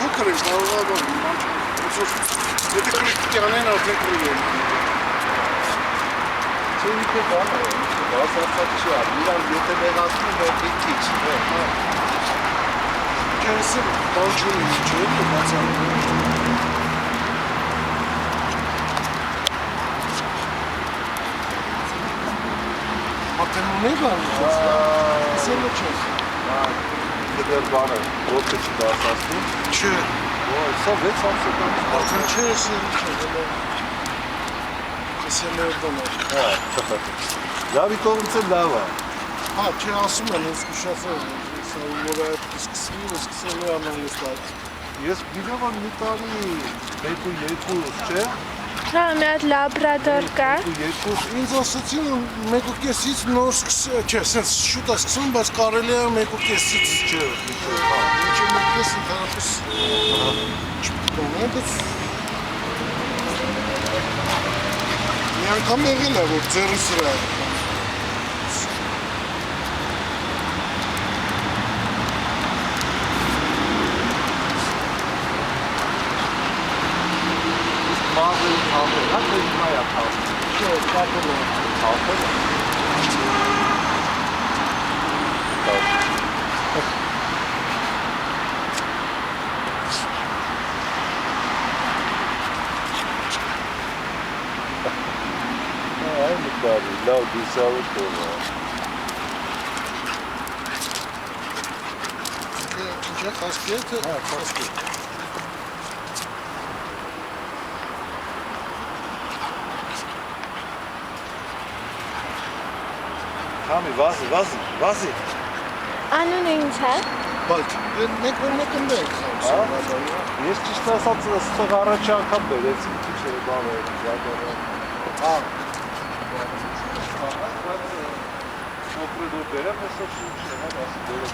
Փոքր է, կարող է եթե կրիկտի անեն արդեն կրիկ է։ Չէ իպե բան է, բասացած չի ար, իրան եթե մեղացնում է քիչ, Քերս է բան չունի, չէ, բացանում։ Արդեն ունի բան, սելը չես։ Դեր բանը, ոտքը չի դասացնում։ Չէ։ Սա 6 ամսական։ Արդեն չէ, սելը չէ, սելը երդոն է։ Լավի կողմից է լավ է։ Հա, չէ, ասում են, ինձ կուշացել, որ այդ սկսելու անան ես լավ։ Ես գիտեմ մի տարի 2 չէ։ Հա, մի հատ լաբրադոր կա։ Ինձ ասացին 1.5-ից նոր սկսել, չէ, սենց շուտ է սկսում, բայց կարելի է 1.5-ից Չէ, Ինչի 1.5 ընդհանրապես չպիտում է, բայց մի անգամ եղել է, որ ձեռս վրա է։ Մազը թափել, հա թե հիմա է թափել։ Չէ, թափել է։ Թափել է։ Այ մտարի, լավ դիսավը կողը։ Ինչ է, խասկի է, թե։ Հա, խասկի է։ Համի, վազի։ Անունը ինչ է։ Բայց մենք որ մեկնենք խամսը։ Ես ճիշտ ասած ստեղ առաջ անգամ բերեցի քիչ է բան է զարգանում։ Հա։ Բայց շոկրը դու բերեմ, հեսա շուտ չէ, հա, ասի բերեմ։